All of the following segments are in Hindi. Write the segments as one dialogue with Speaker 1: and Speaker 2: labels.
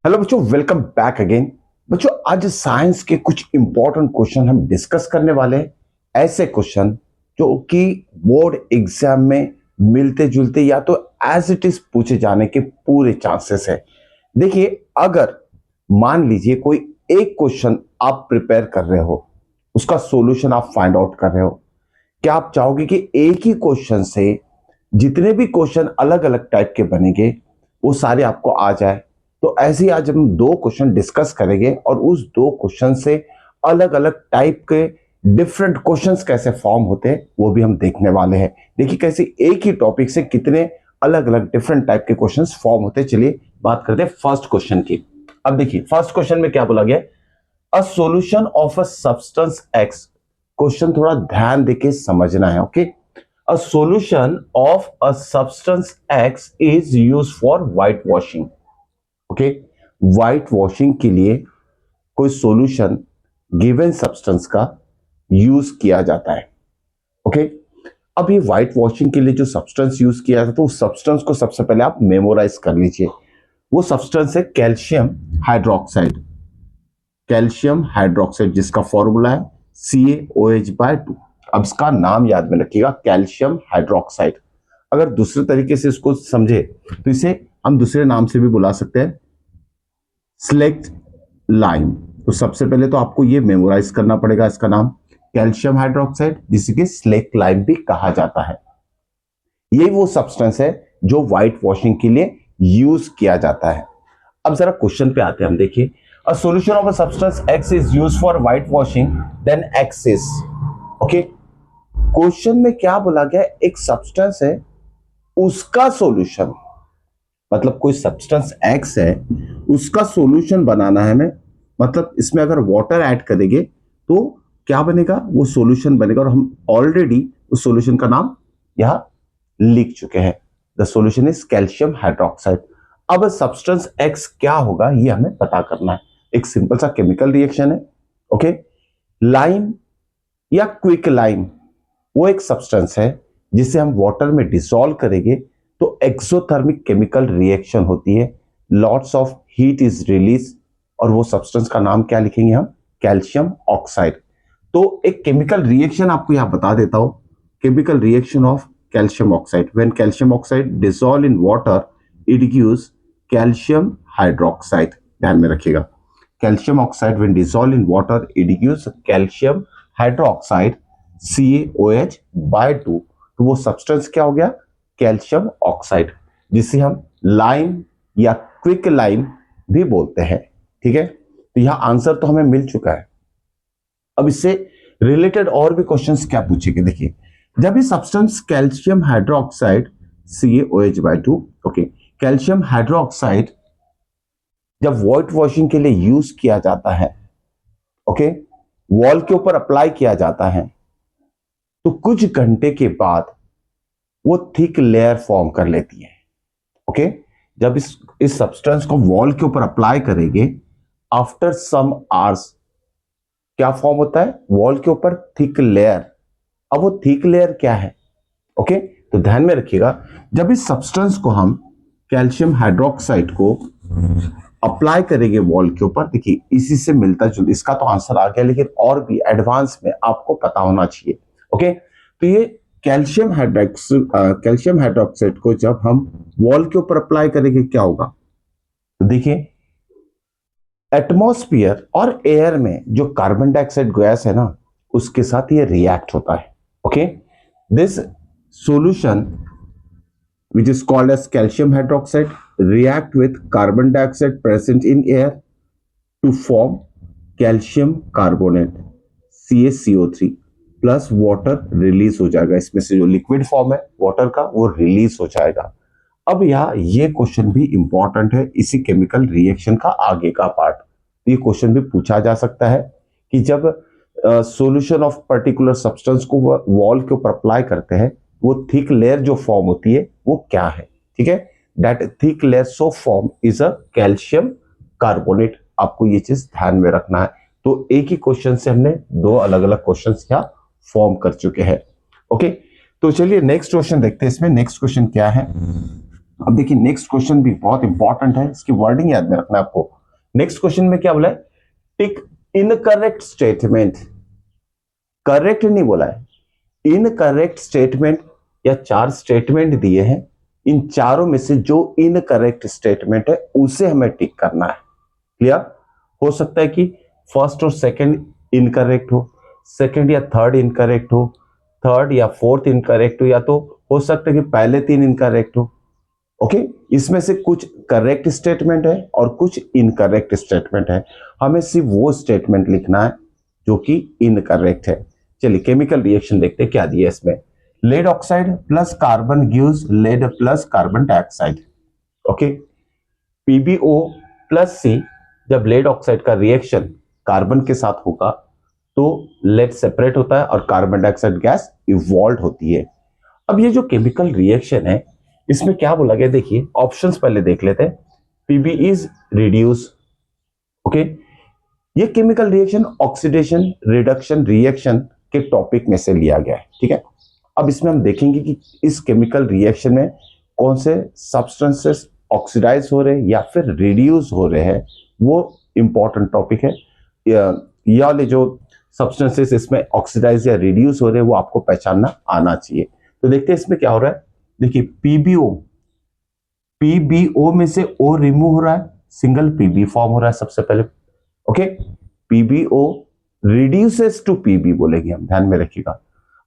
Speaker 1: हेलो बच्चों, वेलकम बैक अगेन। बच्चों, आज साइंस के कुछ इंपॉर्टेंट क्वेश्चन हम डिस्कस करने वाले हैं। ऐसे क्वेश्चन जो कि बोर्ड एग्जाम में मिलते जुलते या तो एज इट इज पूछे जाने के पूरे चांसेस है। देखिए, अगर मान लीजिए कोई एक क्वेश्चन आप प्रिपेयर कर रहे हो, उसका सॉल्यूशन आप फाइंड आउट कर रहे हो, क्या आप चाहोगे कि एक ही क्वेश्चन से जितने भी क्वेश्चन अलग अलग टाइप के बनेंगे वो सारे आपको आ जाए? तो ऐसे ही आज हम दो क्वेश्चन डिस्कस करेंगे और उस दो क्वेश्चन से अलग अलग टाइप के डिफरेंट क्वेश्चंस कैसे फॉर्म होते हैं वो भी हम देखने वाले हैं। देखिए कैसे एक ही टॉपिक से कितने अलग अलग डिफरेंट टाइप के क्वेश्चंस फॉर्म होते हैं। चलिए बात करते हैं फर्स्ट क्वेश्चन की। अब देखिए फर्स्ट क्वेश्चन में क्या बोला गया, अ solution of a substance x. Question थोड़ा ध्यान देके समझना है, okay. A solution of a substance X is used for white washing. Okay, white washing के लिए कोई सॉल्यूशन गिवन सब्सटेंस का यूज किया जाता है। ओके, अब ये व्हाइट वॉशिंग के लिए जो सब्सटेंस यूज किया जाता है, तो उस सब्सटेंस को सबसे पहले आप मेमोराइज कर लीजिए। वो सब्सटेंस है कैल्शियम हाइड्रोक्साइड। कैल्शियम हाइड्रोक्साइड जिसका फॉर्मूला है CaOH/2। अब इसका नाम याद में रखिएगा, कैल्शियम हाइड्रोक्साइड। अगर दूसरे तरीके से इसको समझे तो इसे हम दूसरे नाम से भी बुला सकते हैं, स्लेक्ट लाइम। तो सबसे पहले तो आपको ये मेमोराइज करना पड़ेगा, इसका नाम कैल्शियम हाइड्रोक्साइड, जिसके स्लेक्ट लाइम भी कहा जाता है। ये वो सब्सटेंस है जो व्हाइट वॉशिंग के लिए यूज किया जाता है। अब जरा क्वेश्चन पे आते हैं हम। देखिए, a solution of a substance X is used for white washing, then X is. Okay, question में क्या बोला गया, एक सब्सटेंस है उसका सॉल्यूशन, मतलब कोई सब्सटेंस एक्स है उसका सॉल्यूशन बनाना है हमें। मतलब इसमें अगर वाटर ऐड करेंगे तो क्या बनेगा, वो सॉल्यूशन बनेगा। और हम ऑलरेडी उस सॉल्यूशन का नाम यहां लिख चुके हैं, the solution is calcium hydroxide. अब सब्सटेंस एक्स क्या होगा ये हमें पता करना है। एक सिंपल सा केमिकल रिएक्शन है। ओके, लाइम या क्विक लाइम वो एक सब्सटेंस है जिसे हम वाटर में डिसॉल्व करेंगे तो एक्सोथर्मिक केमिकल रिएक्शन होती है, lots of heat is release, और वो सब्सटेंस का नाम क्या लिखेंगे हम, कैल्शियम ऑक्साइड। तो एक केमिकल रिएक्शन आपको यहां बता देता हूं, chemical reaction of calcium oxide, when calcium oxide dissolve in water it gives calcium hydroxide. ध्यान में रखिएगा, calcium oxide when dissolve in water it gives calcium hydroxide CaOH/2। तो वो सब्सटेंस क्या हो गया, कैल्शियम ऑक्साइड, जिसे हम लाइम या क्विक लाइम भी बोलते हैं। ठीक है, तो यहां आंसर तो हमें मिल चुका है। अब इससे रिलेटेड और भी क्वेश्चंस क्या पूछेंगे। देखिए, जब ये substance calcium hydroxide CaOH/2, okay, calcium hydroxide जब व्हाइट वॉशिंग के लिए यूज किया जाता है, ओके, वॉल के ऊपर अप्लाई किया जाता है, तो कुछ घंटे के बाद वो थिक लेयर फॉर्म कर लेती है। ओके, जब इस सब्सटेंस को वॉल के ऊपर अप्लाई करेंगे, आफ्टर सम आवर्स क्या फॉर्म होता है, वॉल के ऊपर थिक लेयर। अब वो थिक लेयर क्या है, ओके, तो ध्यान में रखिएगा, जब इस सब्सटेंस को हम कैल्शियम हाइड्रोक्साइड को अप्लाई करेंगे वॉल के ऊपर, देखिए इसी से मिलता जुलता, इसका तो आंसर आ गया लेकिन और भी एडवांस में आपको पता होना चाहिए। ओके, तो ये कैल्शियम हाइड्रोक्साइड को जब हम वॉल के ऊपर अप्लाई करेंगे क्या होगा, तो देखिए एटमॉस्फेयर और एयर में जो कार्बन डाइऑक्साइड गैस है ना, उसके साथ ये रिएक्ट होता है। Okay, this solution which is called as calcium hydroxide react with carbon dioxide present in air to form calcium carbonate CaCO3 plus water release हो जाएगा। इसमें से जो लिक्विड फॉर्म है वाटर का वो रिलीज हो जाएगा। अब यहाँ ये क्वेश्चन भी इंपॉर्टेंट है, इसी केमिकल रिएक्शन का आगे का पार्ट। ये क्वेश्चन भी पूछा जा सकता है कि जब सॉल्यूशन ऑफ पर्टिकुलर सब्सटेंस को वॉल के ऊपर अप्लाई करते हैं, वो थिक लेयर जो फॉर्म होती है वो क्या है। ठीक है, that thick layer so form is a calcium carbonate. आपको ये चीज ध्यान में रखना है। तो एक ही क्वेश्चन से हमने दो अलग अलग क्वेश्चन यहाँ फॉर्म कर चुके हैं। ओके, तो चलिए नेक्स्ट क्वेश्चन देखते हैं। इसमें नेक्स्ट क्वेश्चन क्या है, अब देखिए नेक्स्ट क्वेश्चन भी बहुत इंपॉर्टेंट है, इसकी वर्डिंग याद में रखना है आपको। नेक्स्ट क्वेश्चन में क्या बोला है, टिक इनकरेक्ट स्टेटमेंट, करेक्ट नहीं बोला है, इनकरेक्ट स्टेटमेंट, या 4 स्टेटमेंट दिए हैं, इन चारों में से जो इनकरेक्ट स्टेटमेंट है उसे हमें टिक करना है। क्लियर? हो सकता है कि फर्स्ट और सेकंड इनकरेक्ट हो, सेकंड या थर्ड इनकरेक्ट हो, थर्ड या फोर्थ इनकरेक्ट हो, या तो हो सकता है कि पहले 3 इनकरेक्ट हो। ओके, इसमें से कुछ करेक्ट स्टेटमेंट है और कुछ इनकरेक्ट स्टेटमेंट है, हमें सिर्फ वो स्टेटमेंट लिखना है जो कि इनकरेक्ट है। चलिए केमिकल रिएक्शन देखते हैं क्या दिया इसमें। Lead oxide plus carbon gives lead plus carbon dioxide. Okay, PbO plus C, जब लेड ऑक्साइड का रिएक्शन कार्बन के साथ होगा तो लेड सेपरेट होता है और कार्बन डाइऑक्साइड गैस इवॉल्व होती है। अब ये जो केमिकल रिएक्शन है इसमें क्या बोला गया, देखिए ऑप्शंस पहले देख लेते हैं। Pb is reduce. ओके, ये chemical reaction oxidation reduction reaction के टॉपिक में से लिया गया है। ठीक है, अब इसमें हम देखेंगे कि इस केमिकल रिएक्शन में कौन से सब्सटेंसेस ऑक्सीडाइज हो रहे हैं या फिर रिड्यूस हो रहे हैं, वो इंपॉर्टेंट टॉपिक है। या जो सब्सटेंसेस इसमें ऑक्सीडाइज या रिड्यूस हो रहे हैं वो आपको पहचानना आना चाहिए। तो देखते हैं इसमें क्या हो रहा है। देखिए पीबीओ, पीबीओ में से ओ रिमूव हो रहा है, सिंगल पीबी फॉर्म हो रहा है सबसे पहले। ओके, पीबीओ रिड्यूसेस टू पीबी बोलेंगे हम, ध्यान में रखिएगा।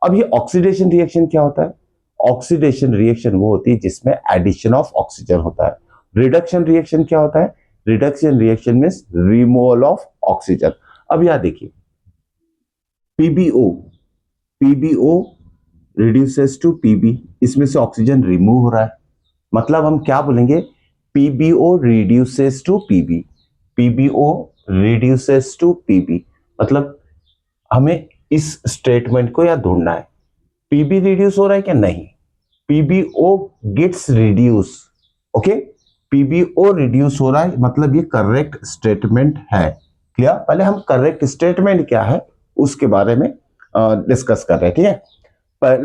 Speaker 1: अब ये ऑक्सीडेशन रिएक्शन क्या होता है, ऑक्सीडेशन रिएक्शन वो होती है जिसमें एडिशन ऑफ ऑक्सीजन होता है। रिडक्शन रिएक्शन क्या होता है, reduction reaction means removal of oxygen. अब यहां देखिए पीबीओ, पीबीओ रिड्यूसेस टू पीबी, इसमें से ऑक्सीजन रिमूव हो रहा है, मतलब हम क्या बोलेंगे, PbO reduces to Pb, PbO reduces to Pb. मतलब हमें इस स्टेटमेंट को याद ढूंढना है, पीबी रिड्यूस हो रहा है क्या, नहीं, पीबीओ गेट्स रिड्यूस। ओके, पीबीओ रिड्यूस हो रहा है मतलब ये करेक्ट स्टेटमेंट है। क्लियर? पहले हम करेक्ट स्टेटमेंट क्या है उसके बारे में डिस्कस कर रहे हैं। ठीक है, पर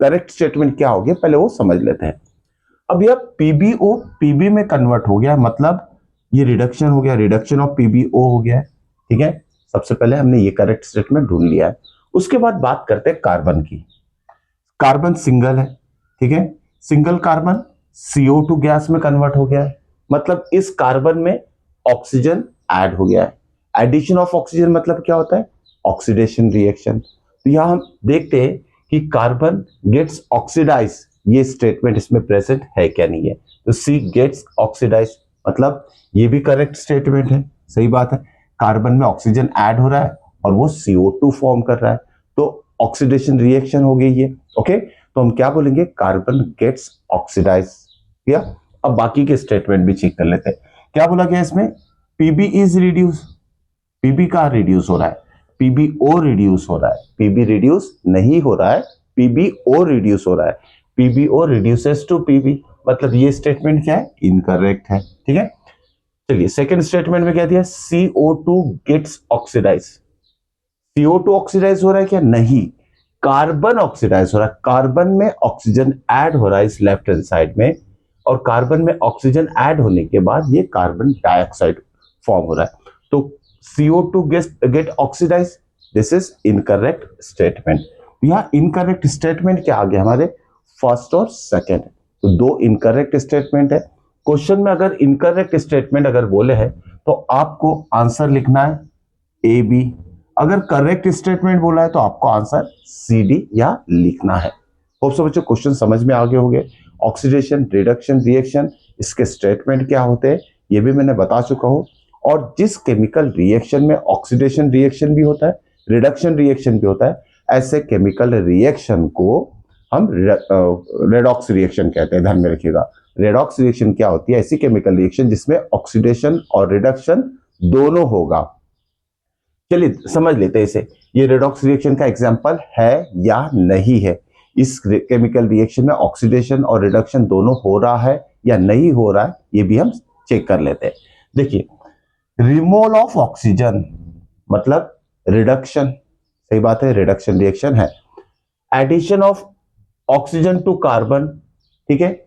Speaker 1: करेक्ट स्टेटमेंट क्या हो गया पहले वो समझ लेते हैं। अब यह पीबीओ पीबी में कन्वर्ट हो गया, मतलब ये रिडक्शन हो गया, रिडक्शन ऑफ पीबीओ हो गया। ठीक है, सबसे पहले हमने ये करेक्ट स्टेटमेंट ढूंढ लिया है। उसके बाद बात करते हैं कार्बन की। कार्बन सिंगल है, ठीक है, सिंगल कार्बन CO2 गैस में कन्वर्ट हो गया है, मतलब इस कार्बन में ऑक्सीजन ऐड हो गया है। एडिशन ऑफ ऑक्सीजन मतलब क्या होता है, ऑक्सीडेशन रिएक्शन। तो यहां हम देखते हैं कि कार्बन गेट्स ऑक्सीडाइज, ये स्टेटमेंट इसमें प्रेजेंट है क्या नहीं है, तो सी गेट्स ऑक्सीडाइज, मतलब ये भी करेक्ट स्टेटमेंट है, सही बात है। कार्बन में ऑक्सीजन ऐड हो रहा है और वो CO2 फॉर्म कर रहा है, तो ऑक्सीडेशन रिएक्शन हो गई है। ओके, तो हम क्या बोलेंगे, कार्बन गेट्स ऑक्सीडाइज। या अब बाकी के स्टेटमेंट भी चेक कर लेते हैं। क्या बोला गया इसमें, पीबी इज रिड्यूस, पीबी का रिड्यूस हो रहा है, पीबीओ रिड्यूस हो रहा है, पीबी रिड्यूस नहीं हो रहा है, पीबीओ रिड्यूस हो रहा है, पीबीओ रिड्यूसेस टू पीबी, मतलब ये स्टेटमेंट क्या है, इनकरेक्ट है। ठीक है, चलिए सेकंड स्टेटमेंट में क्या दिया, CO2 gets oxidise, CO2 oxidise हो रहा है क्या, नहीं, कार्बन ऑक्सीडाइज हो रहा है, कार्बन में ऑक्सीजन ऐड हो रहा है इस लेफ्ट हैंड साइड में, और कार्बन में ऑक्सीजन ऐड होने के बाद ये कार्बन डाइऑक्साइड फॉर्म हो रहा है, तो CO2 get oxidise, this is incorrect statement. यहां इनकरेक्ट स्टेटमेंट क्या आ गया हमारे, फर्स्ट और सेकंड, तो 2 इनकरेक्ट स्टेटमेंट है। क्वेश्चन में अगर इनकरेक्ट स्टेटमेंट अगर बोले हैं तो आपको आंसर लिखना है ए बी, अगर करेक्ट स्टेटमेंट बोला है तो आपको आंसर सी डी या लिखना है। होप सो बच्चों क्वेश्चन समझ में आ गए होंगे। ऑक्सीडेशन रिडक्शन रिएक्शन, इसके स्टेटमेंट क्या होते हैं ये भी मैंने बता चुका हूं, और जिस केमिकल रिएक्शन में ऑक्सीडेशन रिएक्शन भी होता है, रिडक्शन रिएक्शन भी होता है, ऐसे केमिकल रिएक्शन को हम रेडॉक्स रिएक्शन कहते हैं, ध्यान में रखिएगा। रेडॉक्स रिएक्शन क्या होती है, ऐसी केमिकल रिएक्शन जिसमें ऑक्सीडेशन और रिडक्शन दोनों होगा। चलिए समझ लेते हैं इसे, ये रेडॉक्स रिएक्शन का एग्जांपल है या नहीं है, इस केमिकल रिएक्शन में ऑक्सीडेशन और रिडक्शन दोनों हो रहा है या नहीं हो रहा है, ये भी हम चेक कर लेते हैं। देखिए रिमूवल ऑफ ऑक्सीजन मतलब रिडक्शन, सही बात है, रिडक्शन रिएक्शन है। Addition of oxygen to carbon, ठीक है,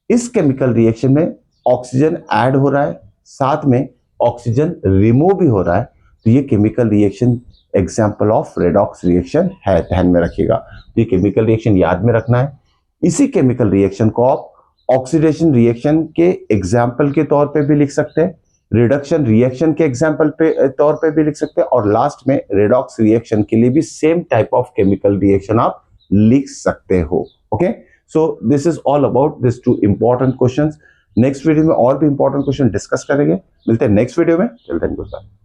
Speaker 1: इस केमिकल रिएक्शन में ऑक्सीजन ऐड हो रहा है, साथ में ऑक्सीजन रिमूव भी हो रहा है, तो ये chemical reaction example of redox reaction है, ध्यान में रखिएगा। तो ये केमिकल रिएक्शन याद में रखना है। इसी केमिकल रिएक्शन को आप ऑक्सीडेशन रिएक्शन के एग्जाम्पल के तौर पे भी लिख सकते हैं, रिडक्शन रिएक्शन के एग्जाम्पल पे तौर पे भी लिख सकते हैं, और लास्ट में रेडॉक्स रिएक्शन के लिए भी same type of chemical reaction आप लिख सकते हो। Okay, so this is all about this two important questions. Next video में और भी इंपॉर्टेंट क्वेश्चन डिस्कस करेंगे। मिलते हैं नेक्स्ट वीडियो में। Till then good bye.